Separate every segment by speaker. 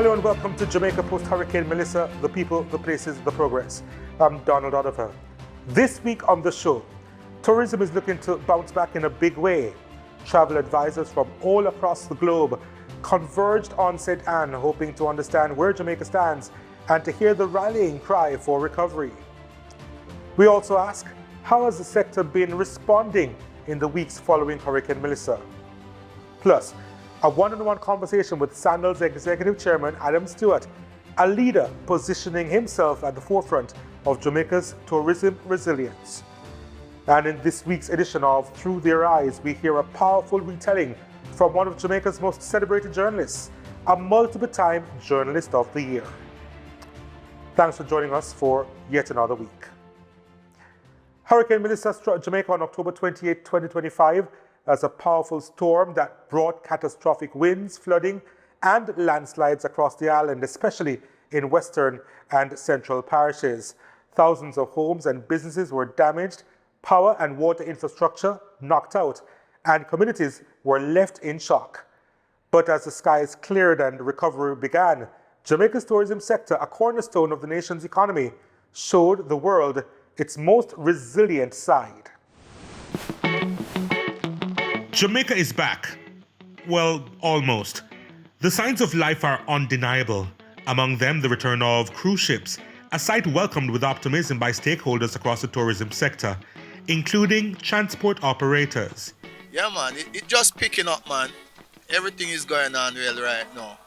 Speaker 1: Hello and welcome to Jamaica post-Hurricane Melissa, the people, the places, the progress. I'm Donald Oliver. This week on the show, tourism is looking to bounce back in a big way. Travel advisors from all across the globe converged on St. Anne, hoping to understand where Jamaica stands and to hear the rallying cry for recovery. We also ask, how has the sector been responding in the weeks following Hurricane Melissa? Plus, a one-on-one conversation with Sandals Executive Chairman Adam Stewart, a leader positioning himself at the forefront of Jamaica's tourism resilience. And in this week's edition of Through Their Eyes, we hear a powerful retelling from one of Jamaica's most celebrated journalists, a multiple-time Journalist of the Year. Thanks for joining us for yet another week. Hurricane Melissa struck Jamaica on October 28, 2025, as a powerful storm that brought catastrophic winds, flooding, and landslides across the island, especially in western and central parishes. Thousands of homes and businesses were damaged, power and water infrastructure knocked out, and communities were left in shock. But as the skies cleared and recovery began, Jamaica's tourism sector, a cornerstone of the nation's economy, showed the world its most resilient side.
Speaker 2: Jamaica is back. Well, almost. The signs of life are undeniable. Among them, the return of cruise ships, a sight welcomed with optimism by stakeholders across the tourism sector, including transport operators.
Speaker 3: Yeah, man, it just picking up, man. Everything is going on well right now.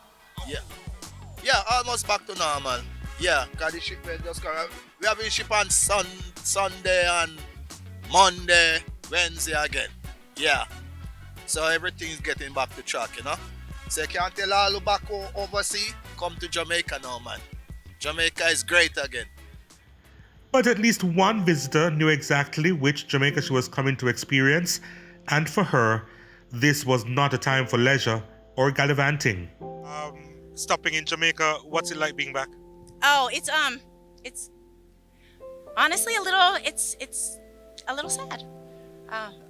Speaker 3: Yeah, almost back to normal. Yeah, because the ship will just come. We have a ship on Sunday and Monday, Wednesday again. Yeah. So everything is getting back to track, you know. So you can't tell all who back overseas, come to Jamaica now, man. Jamaica is great again.
Speaker 2: But at least one visitor knew exactly which Jamaica she was coming to experience, and for her, this was not a time for leisure or gallivanting.
Speaker 1: Stopping in Jamaica, what's it like being back?
Speaker 4: Oh, it's honestly it's a little sad.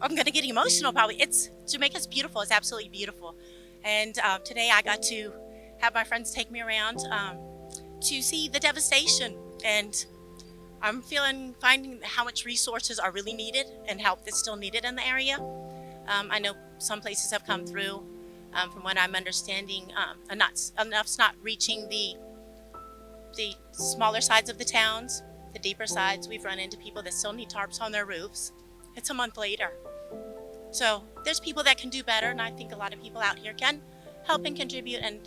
Speaker 4: I'm gonna get emotional probably. Jamaica's beautiful. It's absolutely beautiful. And today I got to have my friends take me around to see the devastation. And I'm finding how much resources are really needed and help that's still needed in the area. I know some places have come through, from what I'm understanding, enough's not reaching the smaller sides of the towns, the deeper sides. We've run into people that still need tarps on their roofs. It's a month later. So there's people that can do better, and I think a lot of people out here can help and contribute and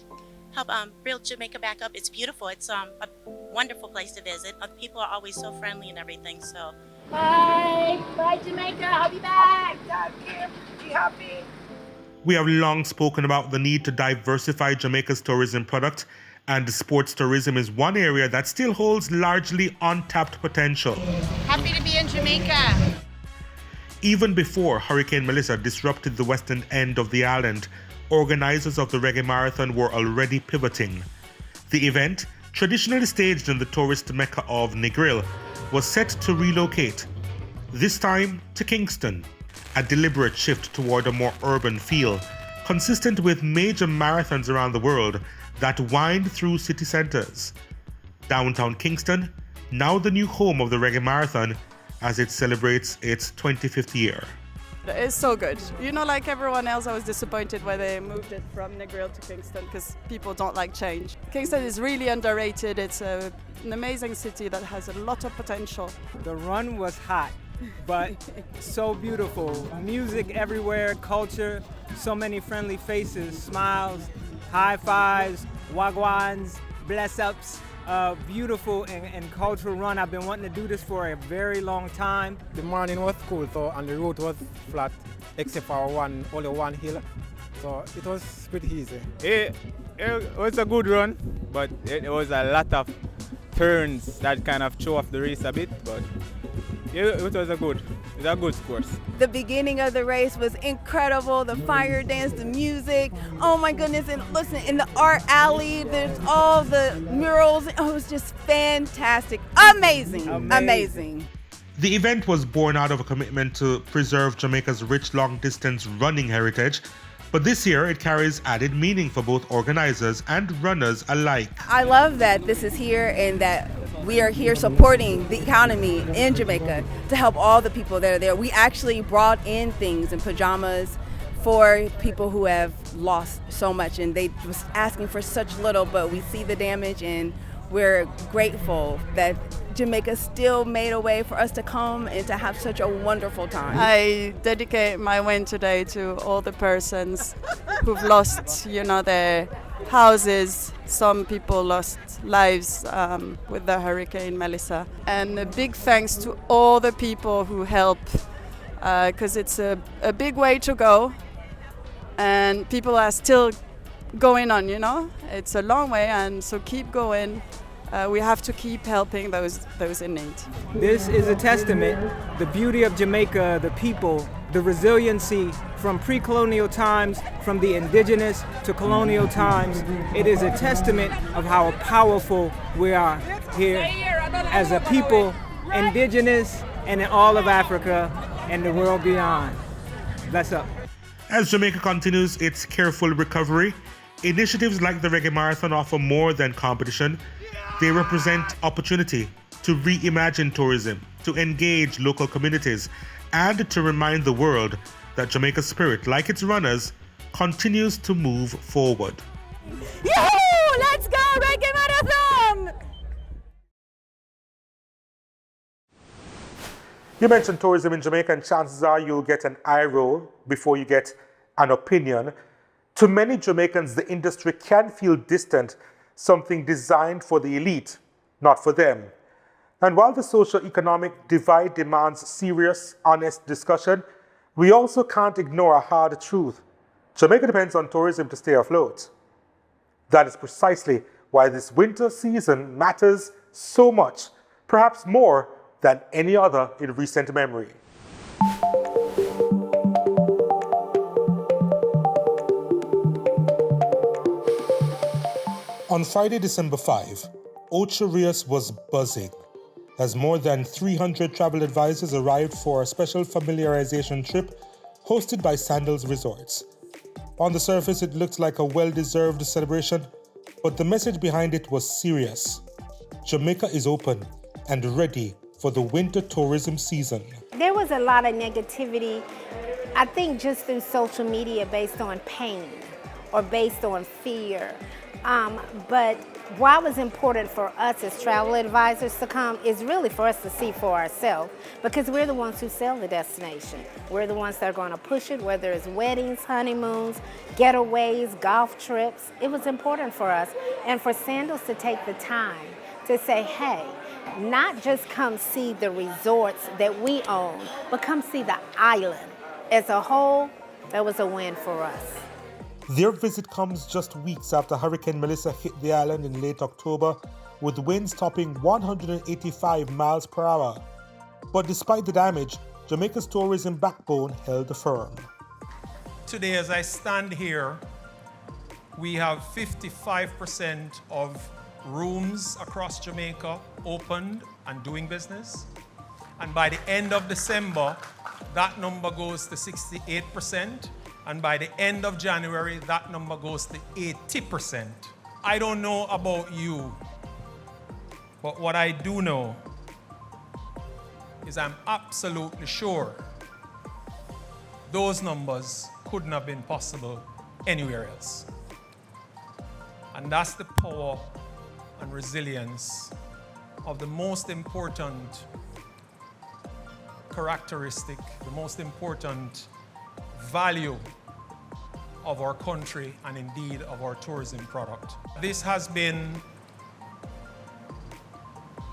Speaker 4: help build Jamaica back up. It's beautiful. It's a wonderful place to visit. People are always so friendly and everything. So bye Jamaica. I'll be back. Thank you. Be happy.
Speaker 2: We have long spoken about the need to diversify Jamaica's tourism product, and sports tourism is one area that still holds largely untapped potential.
Speaker 4: Happy to be in Jamaica.
Speaker 2: Even before Hurricane Melissa disrupted the western end of the island, organizers of the Reggae Marathon were already pivoting. The event, traditionally staged in the tourist mecca of Negril, was set to relocate, this time to Kingston, a deliberate shift toward a more urban feel, consistent with major marathons around the world that wind through city centers. Downtown Kingston, now the new home of the Reggae Marathon, as it celebrates its 25th year.
Speaker 5: It's so good. You know, like everyone else, I was disappointed when they moved it from Negril to Kingston because people don't like change. Kingston is really underrated. It's an amazing city that has a lot of potential.
Speaker 6: The run was hot, but so beautiful. Music everywhere, culture, so many friendly faces, smiles, high fives, wagwans, bless ups. Beautiful and cultural run. I've been wanting to do this for a very long time.
Speaker 7: The morning was cool, so and the road was flat, except for only one hill. So it was pretty easy.
Speaker 8: It was a good run, but it was a lot of turns that kind of threw off the race a bit. But it was a good course.
Speaker 9: The beginning of the race was incredible. The fire dance, the music. Oh my goodness! And listen, in the art alley, there's all the murals. Oh, it was just fantastic, amazing.
Speaker 2: The event was born out of a commitment to preserve Jamaica's rich long-distance running heritage But this year it carries added meaning for both organizers and runners alike.
Speaker 9: I love that this is here and that we are here supporting the economy in Jamaica to help all the people that are there. We actually brought in things and pajamas for people who have lost so much, and they was asking for such little, but we see the damage and we're grateful that Jamaica still made a way for us to come and to have such a wonderful time.
Speaker 5: I dedicate my win today to all the persons who've lost, their houses. Some people lost lives with the Hurricane Melissa. And a big thanks to all the people who help, because it's a big way to go. And people are still going on, It's a long way, and so keep going. We have to keep helping those in need.
Speaker 6: This is a testament, the beauty of Jamaica, the people, the resiliency from pre-colonial times, from the indigenous to colonial times. It is a testament of how powerful we are here as a people, indigenous and in all of Africa and the world beyond. Bless up.
Speaker 2: As Jamaica continues its careful recovery, initiatives like the Reggae Marathon offer more than competition. They represent opportunity to reimagine tourism, to engage local communities, and to remind the world that Jamaica's spirit, like its runners, continues to move forward.
Speaker 9: Yahoo! Let's go, Reggae Marathon!
Speaker 1: You mentioned tourism in Jamaica, and chances are you'll get an eye roll before you get an opinion. To many Jamaicans, the industry can feel distant, something designed for the elite, not for them. And while the socio-economic divide demands serious, honest discussion, we also can't ignore a hard truth. Jamaica depends on tourism to stay afloat. That is precisely why this winter season matters so much, perhaps more than any other in recent memory. On Friday, December 5, Ocho Rios was buzzing as more than 300 travel advisors arrived for a special familiarization trip hosted by Sandals Resorts. On the surface, it looked like a well-deserved celebration, but the message behind it was serious. Jamaica is open and ready for the winter tourism season.
Speaker 10: There was a lot of negativity, I think just through social media based on pain or based on fear. But why it was important for us as travel advisors to come is really for us to see for ourselves, because we're the ones who sell the destination. We're the ones that are going to push it, whether it's weddings, honeymoons, getaways, golf trips. It was important for us and for Sandals to take the time to say, hey, not just come see the resorts that we own, but come see the island as a whole. That was a win for us.
Speaker 1: Their visit comes just weeks after Hurricane Melissa hit the island in late October, with winds topping 185 miles per hour. But despite the damage, Jamaica's tourism backbone held firm.
Speaker 11: Today, as I stand here, we have 55% of rooms across Jamaica opened and doing business. And by the end of December, that number goes to 68%. And by the end of January, that number goes to 80%. I don't know about you, but what I do know is I'm absolutely sure those numbers couldn't have been possible anywhere else. And that's the power and resilience of the most important characteristic, the most important value of our country and indeed of our tourism product. This has been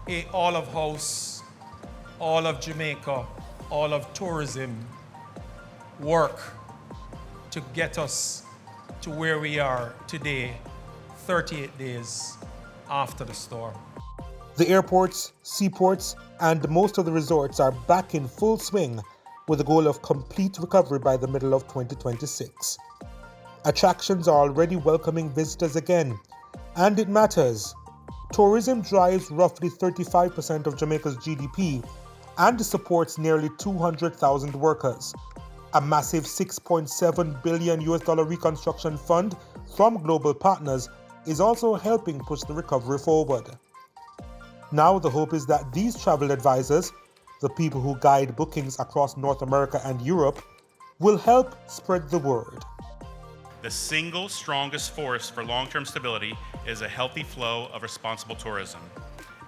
Speaker 11: a all of house, all of Jamaica, all of tourism work to get us to where we are today, 38 days after the storm.
Speaker 1: The airports, seaports, and most of the resorts are back in full swing with the goal of complete recovery by the middle of 2026. Attractions are already welcoming visitors again, and it matters. Tourism drives roughly 35% of Jamaica's GDP and supports nearly 200,000 workers. A massive $6.7 billion reconstruction fund from global partners is also helping push the recovery forward. Now the hope is that these travel advisors, the people who guide bookings across North America and Europe, will help spread the word.
Speaker 12: The single strongest force for long-term stability is a healthy flow of responsible tourism.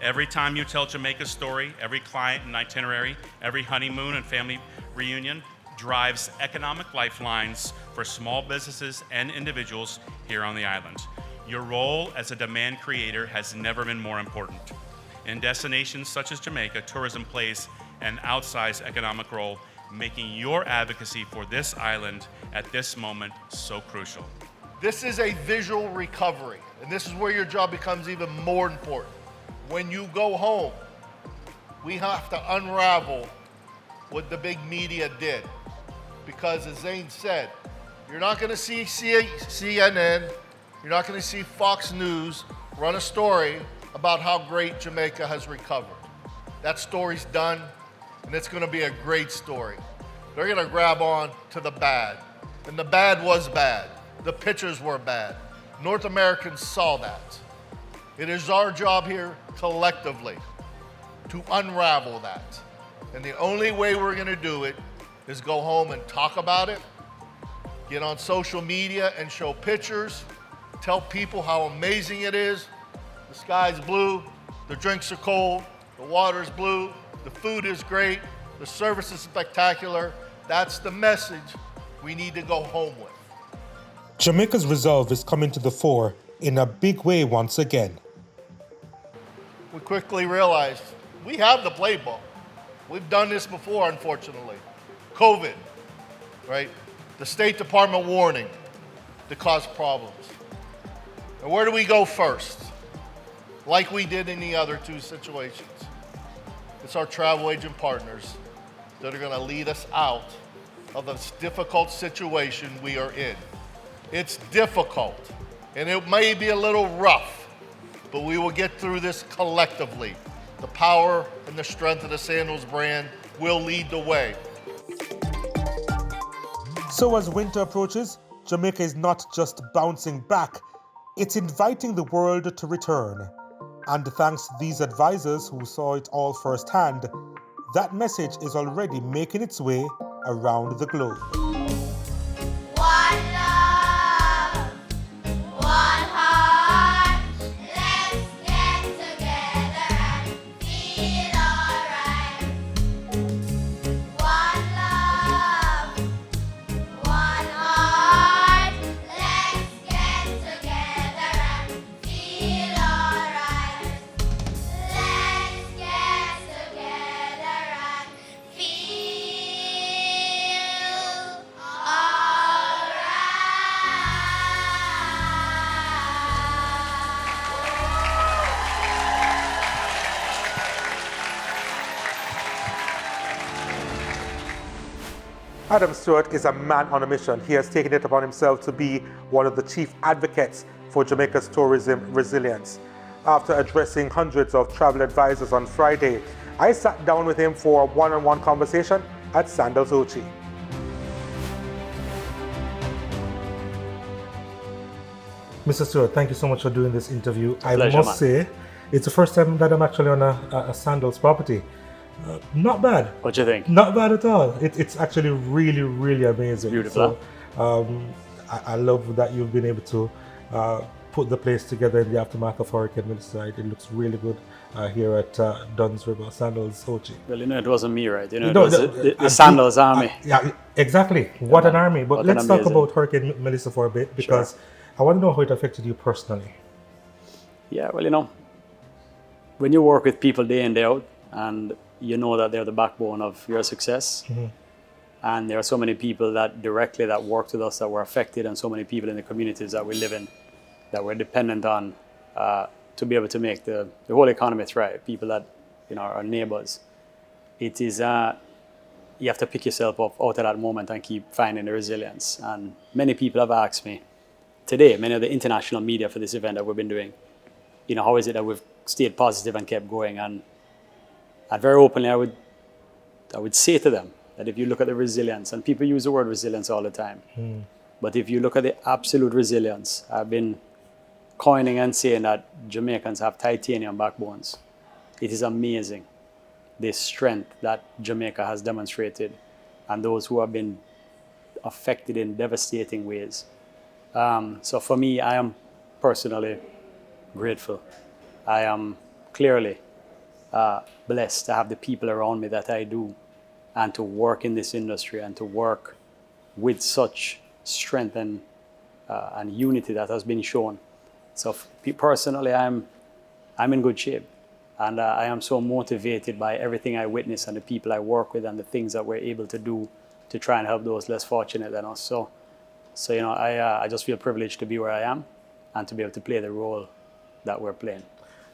Speaker 12: Every time you tell Jamaica's story, every client and itinerary, every honeymoon and family reunion drives economic lifelines for small businesses and individuals here on the island. Your role as a demand creator has never been more important. In destinations such as Jamaica, tourism plays an outsized economic role, making your advocacy for this island at this moment so crucial.
Speaker 13: This is a visual recovery, and this is where your job becomes even more important. When you go home, we have to unravel what the big media did. Because as Zane said, you're not gonna see CNN, you're not gonna see Fox News run a story about how great Jamaica has recovered. That story's done, and it's gonna be a great story. They're gonna grab on to the bad, and the bad was bad. The pictures were bad. North Americans saw that. It is our job here collectively to unravel that. And the only way we're gonna do it is go home and talk about it, get on social media and show pictures, tell people how amazing it is. The sky's blue, the drinks are cold, the water's blue, the food is great, the service is spectacular. That's the message we need to go home with.
Speaker 1: Jamaica's resolve is coming to the fore in a big way once again.
Speaker 13: We quickly realized we have the playbook. We've done this before, unfortunately. COVID, right? The State Department warning to cause problems. And where do we go first? Like we did in the other two situations. It's our travel agent partners that are gonna lead us out of this difficult situation we are in. It's difficult, and it may be a little rough, but we will get through this collectively. The power and the strength of the Sandals brand will lead the way.
Speaker 1: So as winter approaches, Jamaica is not just bouncing back, it's inviting the world to return. And thanks to these advisors who saw it all firsthand, that message is already making its way around the globe. Adam Stewart is a man on a mission. He has taken it upon himself to be one of the chief advocates for Jamaica's tourism resilience. After addressing hundreds of travel advisors on Friday, I sat down with him for a one-on-one conversation at Sandals Ochi. Mr. Stewart, thank you so much for doing this interview.
Speaker 14: Pleasure,
Speaker 1: I must say, it's the first time that I'm actually on a Sandals property. Not bad.
Speaker 14: What do you think?
Speaker 1: Not bad at all. It's actually really, really amazing.
Speaker 14: Beautiful.
Speaker 1: So, I love that you've been able to put the place together in the aftermath of Hurricane Melissa. It looks really good here at Duns River, Sandals Ochi.
Speaker 14: Well, it wasn't me, right? It was the Sandals army.
Speaker 1: Yeah, exactly. What an army. But let's talk about Hurricane Melissa for a bit, because I want to know how it affected you personally.
Speaker 14: Yeah, well, when you work with people day in, day out, and you know that they're the backbone of your success. Mm-hmm. And there are so many people that worked with us that were affected, and so many people in the communities that we live in that we're dependent on to be able to make the whole economy thrive. People that are neighbors. It is you have to pick yourself up out of that moment and keep finding the resilience. And many people have asked me today, many of the international media for this event that we've been doing, how is it that we've stayed positive and kept going? And very openly, I would say to them, that if you look at the resilience, and people use the word resilience all the time, but if you look at the absolute resilience, I've been coining and saying that Jamaicans have titanium backbones. It is amazing, the strength that Jamaica has demonstrated, and those who have been affected in devastating ways. So for me, I am personally grateful. I am clearly blessed to have the people around me that I do, and to work in this industry and to work with such strength and unity that has been shown. So personally, I'm in good shape, and I am so motivated by everything I witness and the people I work with and the things that we're able to do to try and help those less fortunate than us. So you know, I just feel privileged to be where I am and to be able to play the role that we're playing.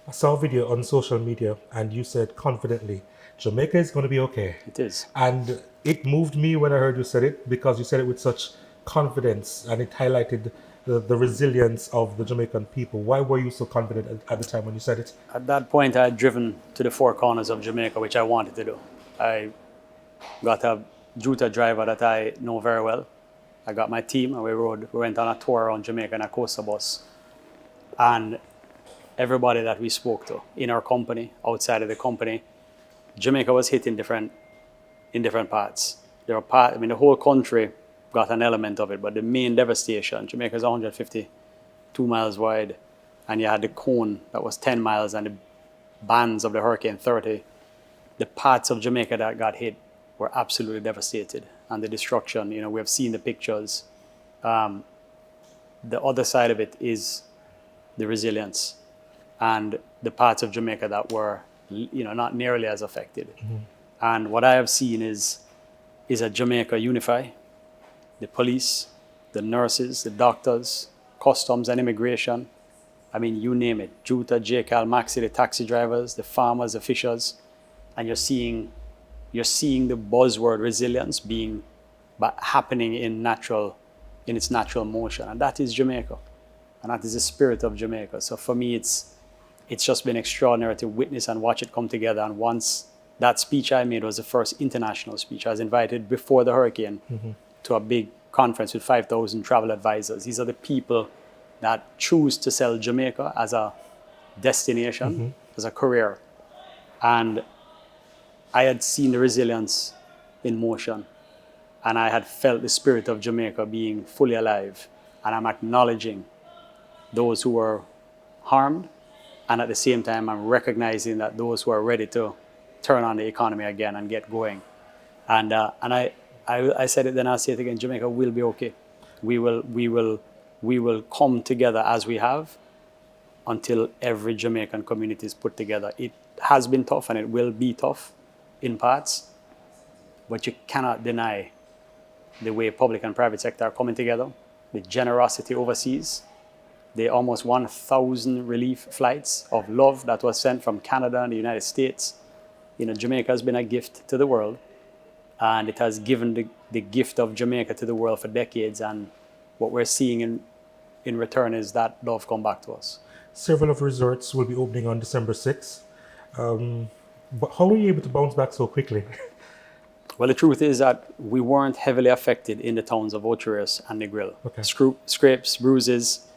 Speaker 1: I saw a video on social media and you said confidently, Jamaica is going to be okay.
Speaker 14: It is.
Speaker 1: And it moved me when I heard you said it, because you said it with such confidence and it highlighted the resilience of the Jamaican people. Why were you so confident at the time when you said it?
Speaker 14: At that point, I had driven to the four corners of Jamaica, which I wanted to do. I got a Juta driver that I know very well. I got my team and we went on a tour around Jamaica in a coaster bus. And everybody that we spoke to in our company, outside of the company, Jamaica was hit in different parts. There are the whole country got an element of it, but the main devastation, Jamaica is 152 miles wide, and you had the cone that was 10 miles and the bands of the hurricane 30. The parts of Jamaica that got hit were absolutely devastated, and the destruction, you know, we have seen the pictures. The other side of it is the resilience and the parts of Jamaica that were, you know, not nearly as affected. And what I have seen is a Jamaica unify. The police, the nurses, the doctors, customs and immigration. I mean, you name it. Juta, JCal, Maxi, the taxi drivers, the farmers, the fishers. And you're seeing the buzzword resilience happening in its natural motion. And that is Jamaica. And that is the spirit of Jamaica. So for me, it's just been extraordinary to witness and watch it come together. And once that speech I made was the first international speech. I was invited before the hurricane to a big conference with 5,000 travel advisors. These are the people that choose to sell Jamaica as a destination, as a career. And I had seen the resilience in motion, and I had felt the spirit of Jamaica being fully alive. And I'm acknowledging those who were harmed, and at the same time, I'm recognizing that those who are ready to turn on the economy again and get going. And I said it then, I'll say it again, Jamaica will be okay. We will come together as we have until every Jamaican community is put together. It has been tough and it will be tough in parts, but you cannot deny the way public and private sector are coming together, the generosity overseas, the almost 1,000 relief flights of love that was sent from Canada and the United States. You know, Jamaica has been a gift to the world, and it has given the gift of Jamaica to the world for decades. And what we're seeing in return is that love come back to us.
Speaker 1: Several of resorts will be opening on December 6th. But how were you able to bounce back so quickly?
Speaker 14: Well, the truth is that we weren't heavily affected in the towns of Ocho and Negril.
Speaker 1: Okay.
Speaker 14: Scrapes, bruises.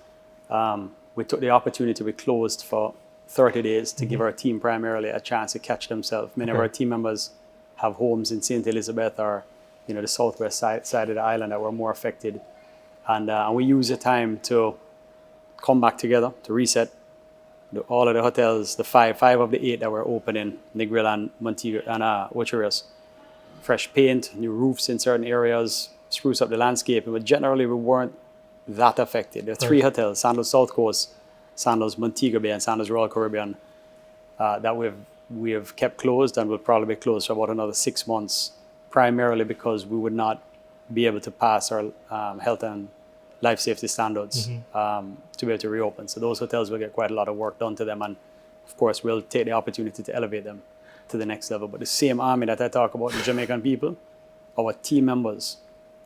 Speaker 14: We took the opportunity, we closed for 30 days to give our team primarily a chance to catch themselves. Many of our team members have homes in St. Elizabeth or, you know, the southwest side of the island that were more affected. And we used the time to come back together, to reset all of the hotels, the five of the 8 that were open in Negril and Montego and Ocho. Fresh paint, new roofs in certain areas, spruce up the landscape. But generally, we weren't that affected. There are 3 hotels, Sandals South Coast, Sandals Montego Bay, and Sandals Royal Caribbean, that we have kept closed and will probably be closed for about another 6 months, primarily because we would not be able to pass our health and life safety standards to be able to reopen. So those hotels will get quite a lot of work done to them, and of course we'll take the opportunity to elevate them to the next level. But the same army that I talk about, the Jamaican people, our team members,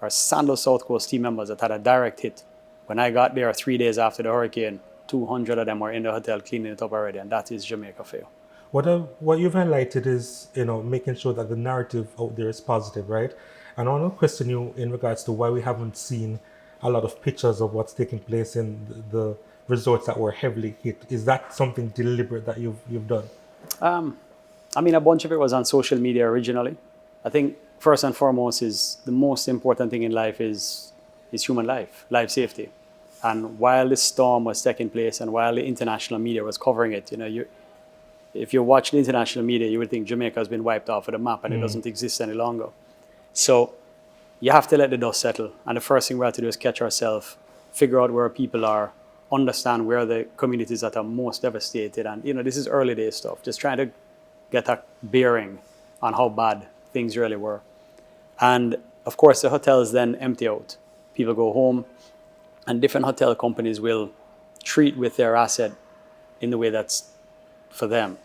Speaker 14: our Sandals South Coast team members that had a direct hit. When I got there 3 days after the hurricane, 200 of them were in the hotel cleaning it up already, and that is Jamaica for you.
Speaker 1: What you've highlighted is, making sure that the narrative out there is positive, right? And I want to question you in regards to why we haven't seen a lot of pictures of what's taking place in the resorts that were heavily hit. Is that something deliberate that you've done?
Speaker 14: I mean, a bunch of it was on social media originally. I think first and foremost is the most important thing in life is human life safety. And while this storm was taking place and while the international media was covering it, if you watch the international media, you would think Jamaica has been wiped off of the map and it doesn't exist any longer. So you have to let the dust settle. And the first thing we have to do is catch ourselves, figure out where people are, understand where the communities that are most devastated. And, this is early day stuff, just trying to get a bearing on how bad things really were. And of course, the hotels then empty out. People go home, and different hotel companies will treat with their asset in the way that's for them.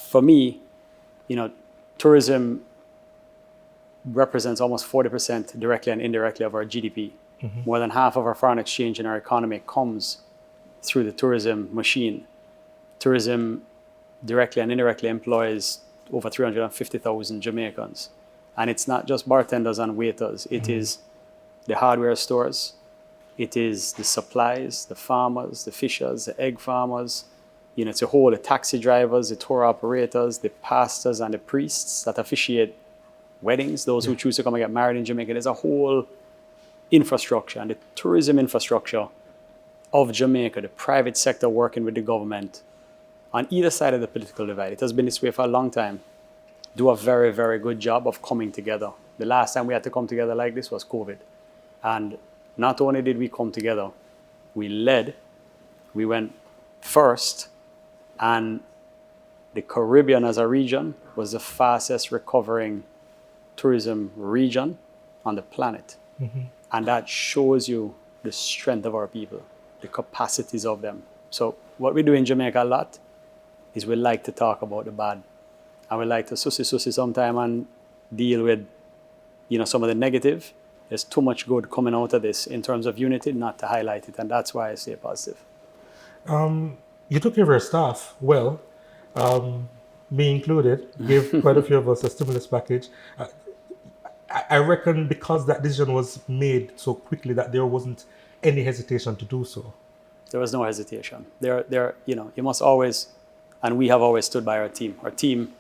Speaker 14: For me, tourism represents almost 40% directly and indirectly of our GDP. More than half of our foreign exchange in our economy comes through the tourism machine. Tourism directly and indirectly employs over 350,000 Jamaicans. And it's not just bartenders and waiters. It is the hardware stores. It is the supplies, the farmers, the fishers, the egg farmers. It's the taxi drivers, the tour operators, the pastors and the priests that officiate weddings, those who choose to come and get married in Jamaica. There's a whole infrastructure, and the tourism infrastructure of Jamaica, the private sector working with the government on either side of the political divide, it has been this way for a long time, do a very, very good job of coming together. The last time we had to come together like this was COVID. And not only did we come together, we led, we went first, and the Caribbean as a region was the fastest recovering tourism region on the planet. And that shows you the strength of our people, the capacities of them. So what we do in Jamaica a lot is we like to talk about the bad. And we like to sussy sometime and deal with, some of the negative. There's too much good coming out of this in terms of unity, not to highlight it. And that's why I stay positive.
Speaker 1: You took care of your staff well, me included, gave quite a few of us a stimulus package. I reckon because that decision was made so quickly that there wasn't any hesitation to do so.
Speaker 14: There was no hesitation. You must always, and we have always stood by our team. Our team,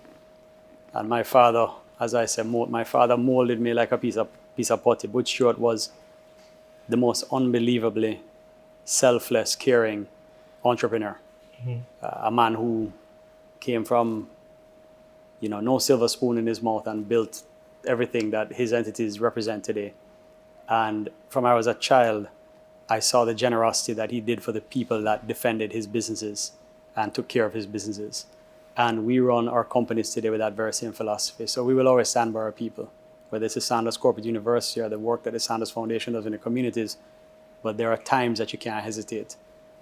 Speaker 14: and my father, as I said, my father molded me like a piece of potty. Butch Stewart was the most unbelievably selfless, caring entrepreneur. A man who came from, no silver spoon in his mouth and built everything that his entities represent today. And from I was a child, I saw the generosity that he did for the people that defended his businesses and took care of his businesses. And we run our companies today with that very same philosophy. So we will always stand by our people, whether it's the Sanders Corporate University or the work that the Sanders Foundation does in the communities. But there are times that you can't hesitate.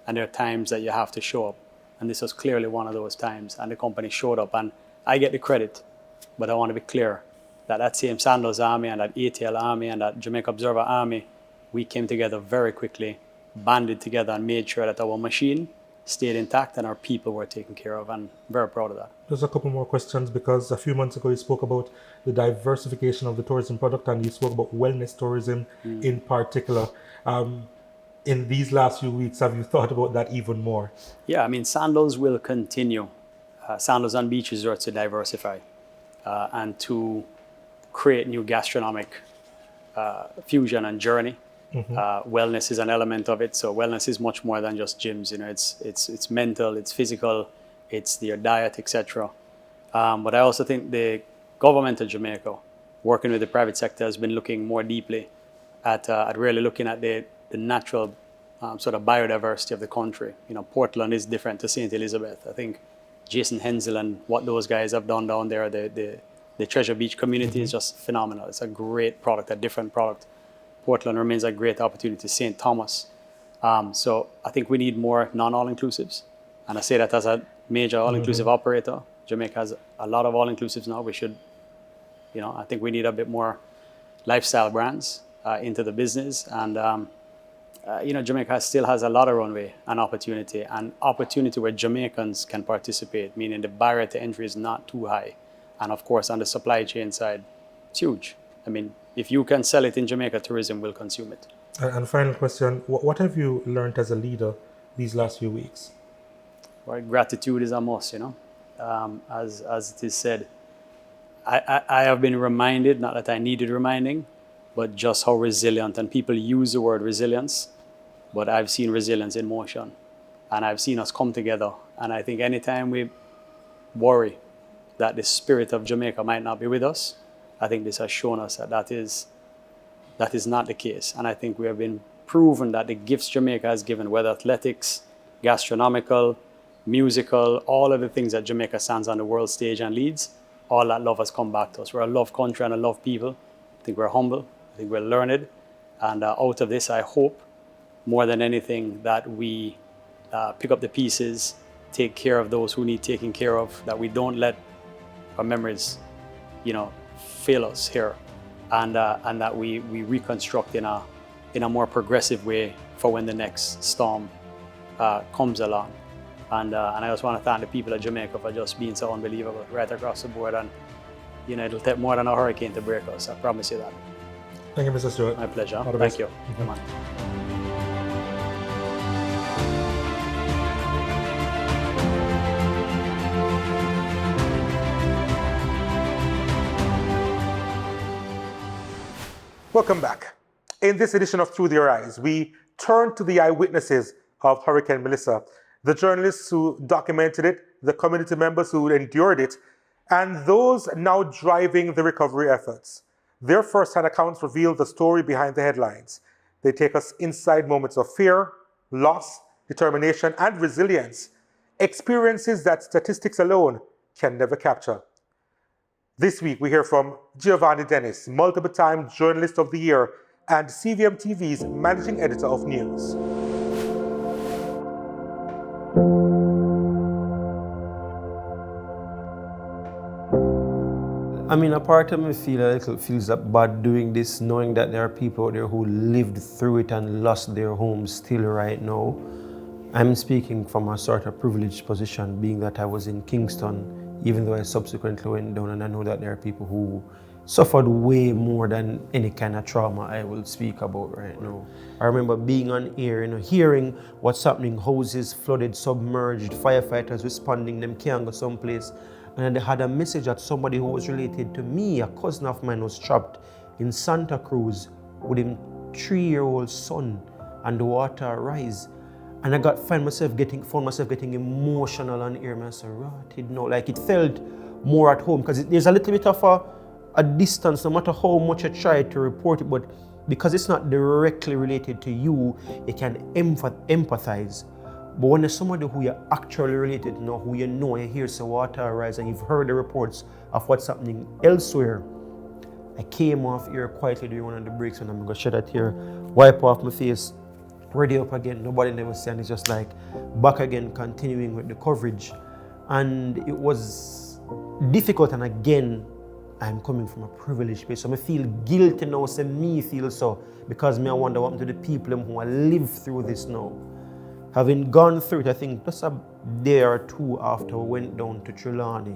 Speaker 14: And there are times that you have to show up. And this was clearly one of those times. And the company showed up. And I get the credit, but I want to be clear that same Sanders Army and that ATL Army and that Jamaica Observer Army, we came together very quickly, banded together and made sure that our machine stayed intact and our people were taken care of, and very proud of that.
Speaker 1: There's a couple more questions because a few months ago you spoke about the diversification of the tourism product and you spoke about wellness tourism in particular. In these last few weeks, have you thought about that even more?
Speaker 14: Yeah, Sandals will continue. Sandals and beach resorts to diversify and to create new gastronomic fusion and journey. Wellness is an element of it. So wellness is much more than just gyms. It's mental, it's physical, it's your diet, etc. But I also think the government of Jamaica, working with the private sector, has been looking more deeply at really looking at the natural sort of biodiversity of the country. Portland is different to St. Elizabeth. I think Jason Hensel and what those guys have done down there, the Treasure Beach community is just phenomenal. It's a great product, a different product. Portland remains a great opportunity. St. Thomas. So I think we need more non-all-inclusives. And I say that as a major all-inclusive operator. Jamaica has a lot of all-inclusives now. We should, I think we need a bit more lifestyle brands into the business. And Jamaica still has a lot of runway and opportunity where Jamaicans can participate, meaning the barrier to entry is not too high. And of course, on the supply chain side, it's huge. I mean, if you can sell it in Jamaica, tourism will consume it.
Speaker 1: And final question, what have you learned as a leader these last few weeks?
Speaker 14: Well, gratitude is a must, as it is said. I have been reminded, not that I needed reminding, but just how resilient, and people use the word resilience, but I've seen resilience in motion, and I've seen us come together. And I think anytime we worry that the spirit of Jamaica might not be with us, I think this has shown us that is not the case. And I think we have been proven that the gifts Jamaica has given, whether athletics, gastronomical, musical, all of the things that Jamaica stands on the world stage and leads, all that love has come back to us. We're a love country and a love people. I think we're humble. I think we're learned. And out of this, I hope, more than anything, that we pick up the pieces, take care of those who need taking care of, that we don't let our memories, fail us here, and that we reconstruct in a more progressive way for when the next storm comes along. And I just want to thank the people of Jamaica for just being so unbelievable right across the board. And it'll take more than a hurricane to break us. I promise you that.
Speaker 1: Thank you, Mr. Stewart.
Speaker 14: My pleasure.
Speaker 1: All the
Speaker 14: Thank
Speaker 1: best.
Speaker 14: you.
Speaker 1: Mm-hmm.
Speaker 14: Come on.
Speaker 1: Welcome back. In this edition of Through Their Eyes, we turn to the eyewitnesses of Hurricane Melissa, the journalists who documented it, the community members who endured it, and those now driving the recovery efforts. Their first-hand accounts reveal the story behind the headlines. They take us inside moments of fear, loss, determination, and resilience, experiences that statistics alone can never capture. This week, we hear from Giovanni Dennis, multiple-time Journalist of the Year and CVM TV's Managing Editor of News.
Speaker 15: I mean, a part of me feels bad doing this, knowing that there are people out there who lived through it and lost their homes still right now. I'm speaking from a sort of privileged position, being that I was in Kingston, even though I subsequently went down, and I know that there are people who suffered way more than any kind of trauma I will speak about right now. I remember being on air, hearing what's happening, houses flooded, submerged, firefighters responding, them can't go someplace. And they had a message that somebody who was related to me, a cousin of mine, was trapped in Santa Cruz with his 3-year-old son, and the water rise. And I found myself getting emotional on air. And I said, right, it felt more at home, because there's a little bit of a distance, no matter how much I try to report it, but because it's not directly related to you, you can empathize. But when there's somebody who you're actually related to, who you hear the water rise, and you've heard the reports of what's happening elsewhere. I came off here quietly during one of the breaks, and I'm going to shed a tear, wipe off my face, ready up again, nobody never said, and it's just like back again, continuing with the coverage. And it was difficult, and again, I'm coming from a privileged place, so I feel guilty now, say me feel so, because I wonder what happened to the people who have lived through this now. Having gone through it, I think just a day or two after we went down to Trelawney,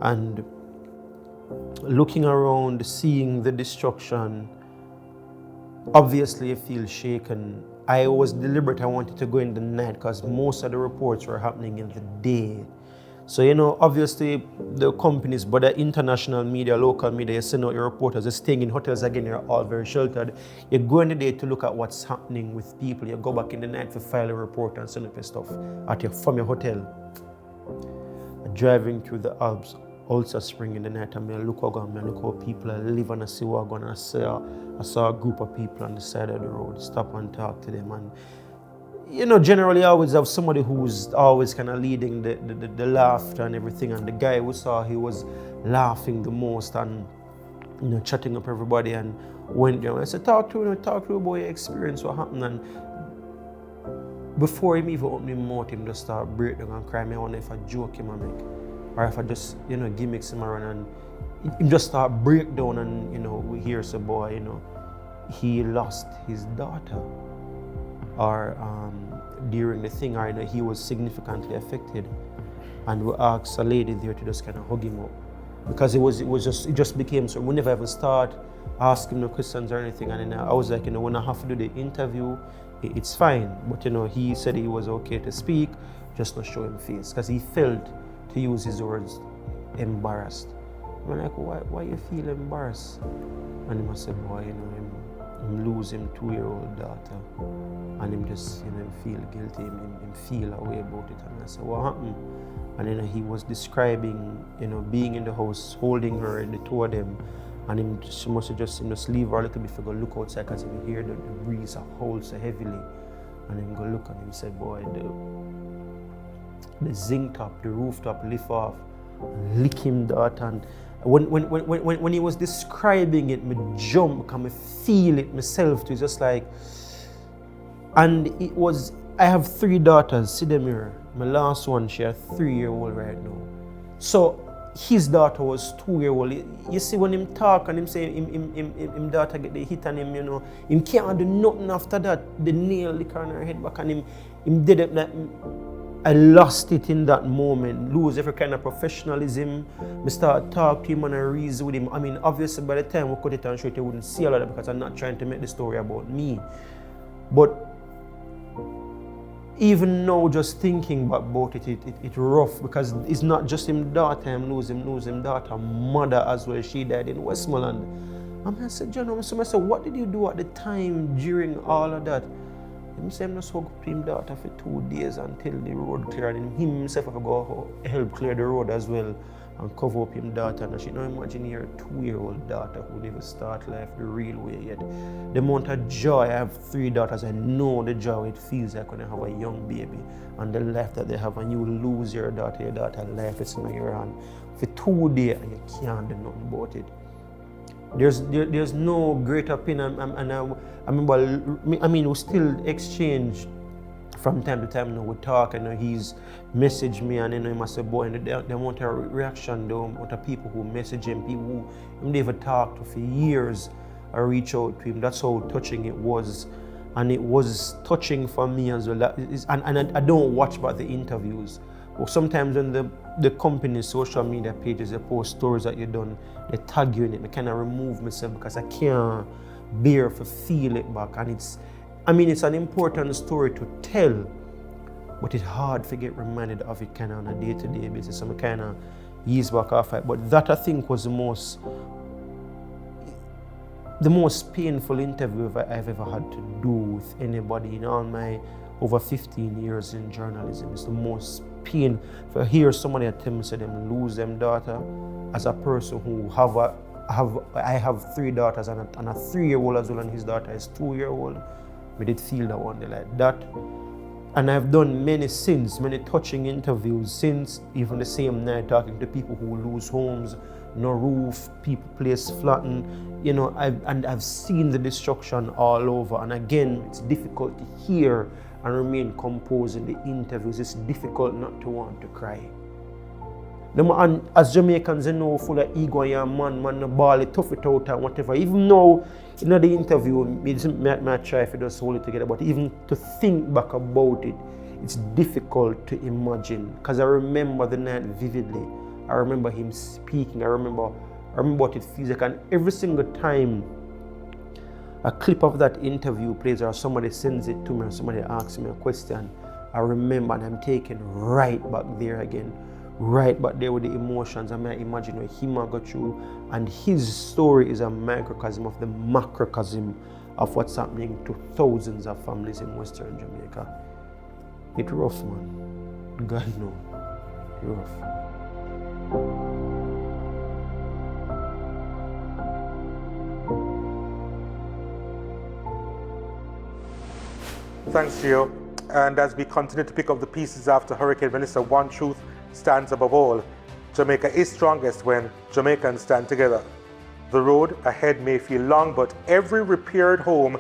Speaker 15: and looking around, seeing the destruction, obviously I feel shaken. I was deliberate, I wanted to go in the night because most of the reports were happening in the day. So, obviously the companies, but the international media, local media, you send out your reporters, they're staying in hotels again, you're all very sheltered. You go in the day to look at what's happening with people. You go back in the night to file a report and send up your stuff from your hotel. Driving through the Alps, Ulster Spring in the night, and I look how people live, and I see what going on. I saw a group of people on the side of the road, stop and talk to them. And generally I always have somebody who's always kind of leading the laughter and everything. And the guy we saw, he was laughing the most and chatting up everybody, and went there. And I said, talk to about your experience, what happened. And before him even opened his mouth, him just start breaking down and crying. I wonder if I joke him and make, or if I just gimmicks him around, and him just start break down. And we hear some boy, he lost his daughter, or during the thing, or he was significantly affected, and we asked a lady there to just kind of hug him up, because it just became so. We never ever start asking no questions or anything, and then I was like, when I have to do the interview, it's fine, but he said he was okay to speak, just not show him face, because he felt, to use his words, embarrassed. I'm like, why you feel embarrassed? And he must say, boy, him lose him 2-year-old daughter, and him just him feel guilty, him feel a way about it. And I said, what happened? And then he was describing, being in the house, holding her, and the two of them, and she must have just leave her a little bit to go look outside, because he hear the breeze hold so heavily, and him go look, and him said, boy, the zinc top, the rooftop lift off, and lick him daughter. And when he was describing it, me jump, because I feel it myself too, just like, and it was, I have 3 daughters, see them here. My last one, she a 3-year-old right now. So his daughter was 2-year-old. You see when him talk and him say him daughter get the hit on him, him can't do nothing after that. The nail lick on her head back, and him did it that. I lost it in that moment, lose every kind of professionalism. I start talking to him and I reason with him. I mean, obviously by the time we cut it and show it, you wouldn't see all of that, because I'm not trying to make the story about me. But even now, just thinking about it, it's rough, because it's not just him daughter, him lose him daughter, mother as well. She died in Westmoreland. And I said, John, I said, what did you do at the time during all of that? He said, I'm just hug up him daughter for 2 days until the road clear, and him himself have to go help clear the road as well and cover up him daughter. And she now imagine your 2-year-old daughter who never start life the real way yet. The amount of joy, I have 3 daughters, I know the joy it feels like when you have a young baby, and the life that they have, and you lose your daughter life is in your hand for 2 days and you can't do nothing about it. There's no greater pain, and I remember, we still exchange from time to time. We talk, and he's messaged me, and he must say, boy, and the amount of reaction, the amount of people who message him, people who never talked to for years, I reach out to him. That's how touching it was, and it was touching for me as well. And I don't watch about the interviews. But sometimes when the company's social media pages, they post stories that you done, they tag you in it. I kind of remove myself because I can't bear to feel it back. And it's an important story to tell, but it's hard to get reminded of it kind of on a day-to-day basis. So I kind of ease back off it. But that, I think, was the most painful interview I've ever had to do with anybody in all my over 15 years in journalism. It's the most pain to hear somebody tell me say them lose them daughter. As a person who I have 3 daughters and a 3-year-old as well, and his daughter is 2-year-old. We did feel that one day like that. And I've done many touching interviews since, even the same night, talking to people who lose homes, no roof, people place flattened, I've seen the destruction all over. And again, it's difficult to hear and remain composed in the interviews. It's difficult not to want to cry. And as Jamaicans, full of ego, and man, no ball, tough it out and whatever. Even though, in the interview, I try to just hold it together, but even to think back about it, it's difficult to imagine. Because I remember the night vividly. I remember him speaking. I remember what it feels like. And every single time a clip of that interview plays, or somebody sends it to me, or somebody asks me a question, I remember, and I'm taken right back there again. Right back there with the emotions. I might imagine what him got through, and his story is a microcosm of the macrocosm of what's happening to thousands of families in Western Jamaica. It's rough, man. God knows. It's rough.
Speaker 1: Thanks, Gio. And as we continue to pick up the pieces after Hurricane Melissa, one truth stands above all. Jamaica is strongest when Jamaicans stand together. The road ahead may feel long, but every repaired home,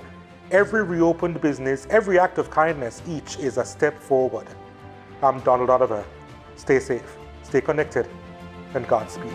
Speaker 1: every reopened business, every act of kindness, each is a step forward. I'm Donald Oliver. Stay safe, stay connected, and Godspeed.